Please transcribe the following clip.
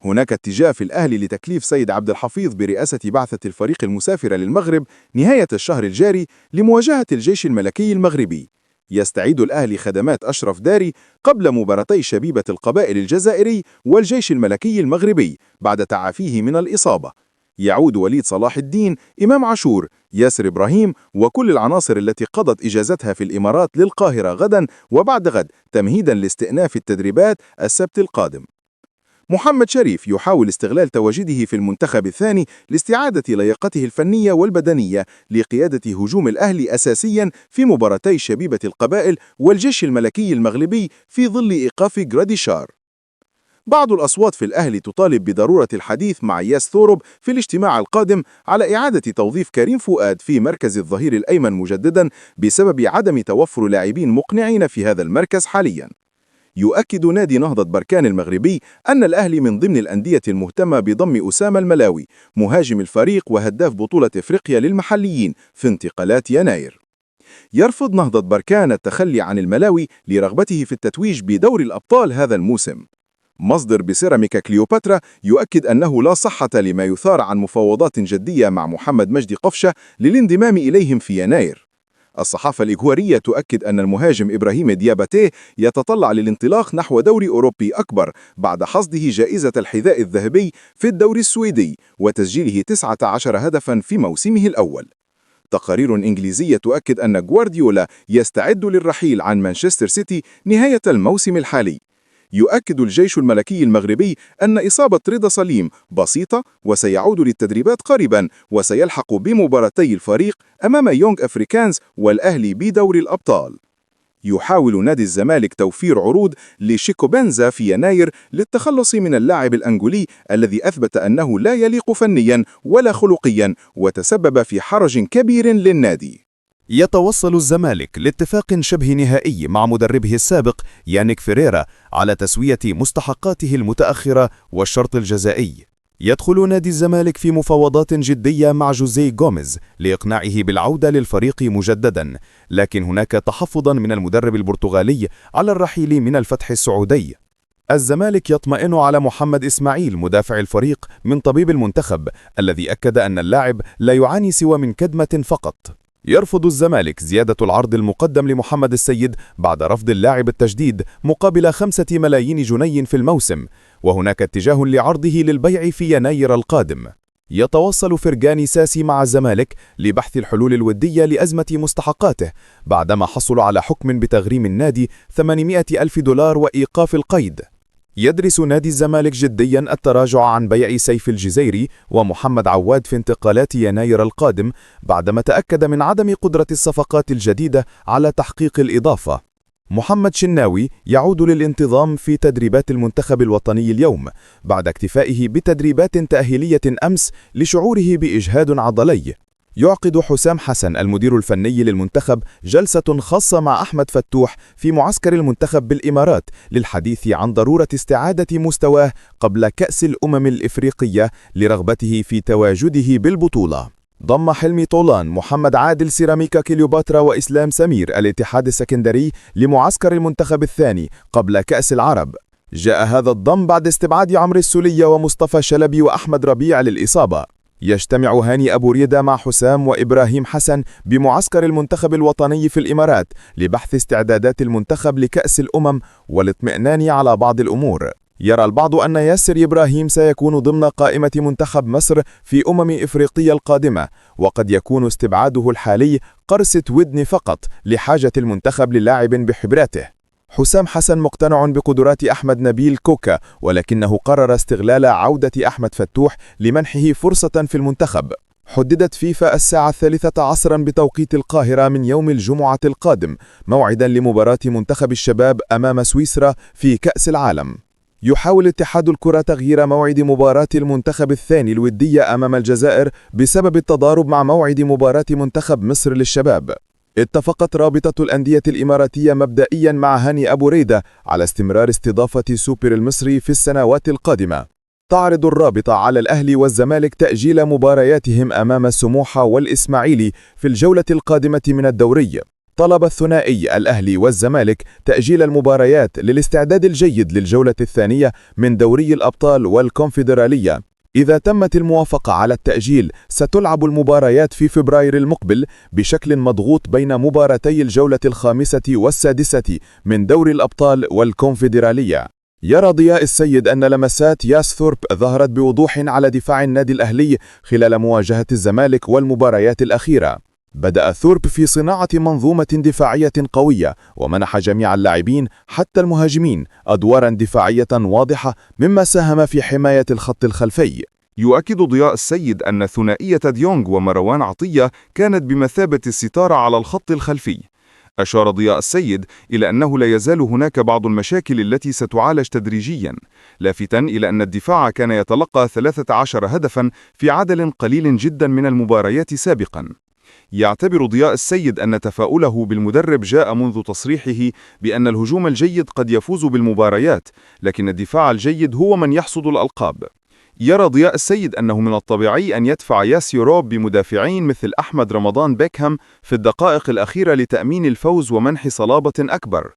هناك اتجاه في الأهلي لتكليف سيد عبد الحفيظ برئاسة بعثة الفريق المسافرة للمغرب نهاية الشهر الجاري لمواجهة الجيش الملكي المغربي. يستعيد الأهلي خدمات أشرف داري قبل مباراتي شبيبة القبائل الجزائري والجيش الملكي المغربي بعد تعافيه من الإصابة. يعود وليد صلاح الدين، إمام عاشور، ياسر إبراهيم وكل العناصر التي قضت إجازتها في الإمارات للقاهرة غدا وبعد غد تمهيدا لاستئناف التدريبات السبت القادم. محمد شريف يحاول استغلال تواجده في المنتخب الثاني لاستعادة لياقته الفنية والبدنية لقيادة هجوم الأهلي أساسيا في مباراتي شبيبة القبائل والجيش الملكي المغربي في ظل إيقاف جراديشار. بعض الأصوات في الأهلي تطالب بضرورة الحديث مع ياس ثورب في الاجتماع القادم على إعادة توظيف كريم فؤاد في مركز الظهير الأيمن مجددا بسبب عدم توفر لاعبين مقنعين في هذا المركز حاليا. يؤكد نادي نهضة بركان المغربي أن الأهلي من ضمن الأندية المهتمة بضم أسامة الملاوي مهاجم الفريق وهداف بطولة إفريقيا للمحليين في انتقالات يناير. يرفض نهضة بركان التخلي عن الملاوي لرغبته في التتويج بدور الأبطال هذا الموسم. مصدر بسيراميكا كليوباترا يؤكد أنه لا صحة لما يثار عن مفاوضات جدية مع محمد مجدي قفشة للانضمام إليهم في يناير. الصحافة الإيكوارية تؤكد أن المهاجم إبراهيم دياباتي يتطلع للانطلاق نحو دوري أوروبي أكبر بعد حصده جائزة الحذاء الذهبي في الدوري السويدي وتسجيله 19 هدفا في موسمه الأول. تقارير إنجليزية تؤكد أن غوارديولا يستعد للرحيل عن مانشستر سيتي نهاية الموسم الحالي. يؤكد الجيش الملكي المغربي أن إصابة رضا سليم بسيطة وسيعود للتدريبات قريبا وسيلحق بمباراتي الفريق أمام يونغ أفريكانز والأهلي بدور الأبطال. يحاول نادي الزمالك توفير عروض لشيكو بنزا في يناير للتخلص من اللاعب الأنجولي الذي أثبت أنه لا يليق فنيا ولا خلقيا وتسبب في حرج كبير للنادي. يتوصل الزمالك لاتفاق شبه نهائي مع مدربه السابق يانيك فيريرا على تسوية مستحقاته المتأخرة والشرط الجزائي. يدخل نادي الزمالك في مفاوضات جدية مع جوزيه غوميز لإقناعه بالعودة للفريق مجددا، لكن هناك تحفظا من المدرب البرتغالي على الرحيل من الفتح السعودي. الزمالك يطمئن على محمد إسماعيل مدافع الفريق من طبيب المنتخب الذي أكد أن اللاعب لا يعاني سوى من كدمة فقط. يرفض الزمالك زيادة العرض المقدم لمحمد السيد بعد رفض اللاعب التجديد مقابل 5 ملايين جنيه في الموسم، وهناك اتجاه لعرضه للبيع في يناير القادم. يتوصل فرجاني ساسي مع الزمالك لبحث الحلول الودية لأزمة مستحقاته بعدما حصل على حكم بتغريم النادي 800 ألف دولار وإيقاف القيد. يدرس نادي الزمالك جديا التراجع عن بيع سيف الجزيري ومحمد عواد في انتقالات يناير القادم بعدما تأكد من عدم قدرة الصفقات الجديدة على تحقيق الإضافة. محمد شناوي يعود للانتظام في تدريبات المنتخب الوطني اليوم بعد اكتفائه بتدريبات تأهيلية أمس لشعوره بإجهاد عضلي. يعقد حسام حسن المدير الفني للمنتخب جلسة خاصة مع أحمد فتوح في معسكر المنتخب بالإمارات للحديث عن ضرورة استعادة مستواه قبل كأس الأمم الإفريقية لرغبته في تواجده بالبطولة. ضم حلمي طولان محمد عادل سيراميكا كليوباترا وإسلام سمير الاتحاد السكندري لمعسكر المنتخب الثاني قبل كأس العرب. جاء هذا الضم بعد استبعاد عمرو السولية ومصطفى شلبي وأحمد ربيع للإصابة. يجتمع هاني أبو ريدة مع حسام وإبراهيم حسن بمعسكر المنتخب الوطني في الإمارات لبحث استعدادات المنتخب لكأس الأمم والاطمئنان على بعض الأمور. يرى البعض أن ياسر إبراهيم سيكون ضمن قائمة منتخب مصر في إفريقيا القادمة، وقد يكون استبعاده الحالي قرصة ودن فقط لحاجة المنتخب للاعب بحبراته. حسام حسن مقتنع بقدرات أحمد نبيل كوكا، ولكنه قرر استغلال عودة أحمد فتوح لمنحه فرصة في المنتخب. حددت فيفا 13:00 بتوقيت القاهرة من يوم الجمعة القادم موعدا لمباراة منتخب الشباب أمام سويسرا في كأس العالم. يحاول اتحاد الكرة تغيير موعد مباراة المنتخب الثاني الودية أمام الجزائر بسبب التضارب مع موعد مباراة منتخب مصر للشباب. اتفقت رابطة الأندية الإماراتية مبدئيا مع هاني أبو ريدة على استمرار استضافة سوبر المصري في السنوات القادمة. تعرض الرابطة على الأهلي والزمالك تأجيل مبارياتهم أمام سموحة والإسماعيلي في الجولة القادمة من الدوري. طلب الثنائي الأهلي والزمالك تأجيل المباريات للاستعداد الجيد للجولة الثانية من دوري الأبطال والكونفدرالية. إذا تمت الموافقة على التأجيل ستلعب المباريات في فبراير المقبل بشكل مضغوط بين مباراتي الجولة الخامسة والسادسة من دوري الأبطال والكونفدرالية. يرى ضياء السيد أن لمسات ياس ثورب ظهرت بوضوح على دفاع النادي الأهلي خلال مواجهة الزمالك والمباريات الأخيرة. بدأ ثورب في صناعة منظومة دفاعية قوية ومنح جميع اللاعبين حتى المهاجمين أدوارا دفاعية واضحة مما ساهم في حماية الخط الخلفي. يؤكد ضياء السيد أن ثنائية ديونغ ومروان عطية كانت بمثابة الستارة على الخط الخلفي. أشار ضياء السيد إلى أنه لا يزال هناك بعض المشاكل التي ستعالج تدريجيا، لافتاً إلى أن الدفاع كان يتلقى 13 هدفاً في عدد قليل جدا من المباريات سابقاً. يعتبر ضياء السيد أن تفاؤله بالمدرب جاء منذ تصريحه بأن الهجوم الجيد قد يفوز بالمباريات، لكن الدفاع الجيد هو من يحصد الألقاب. يرى ضياء السيد أنه من الطبيعي أن يدفع ياس يوروب بمدافعين مثل أحمد رمضان بيكهام في الدقائق الأخيرة لتأمين الفوز ومنح صلابة أكبر.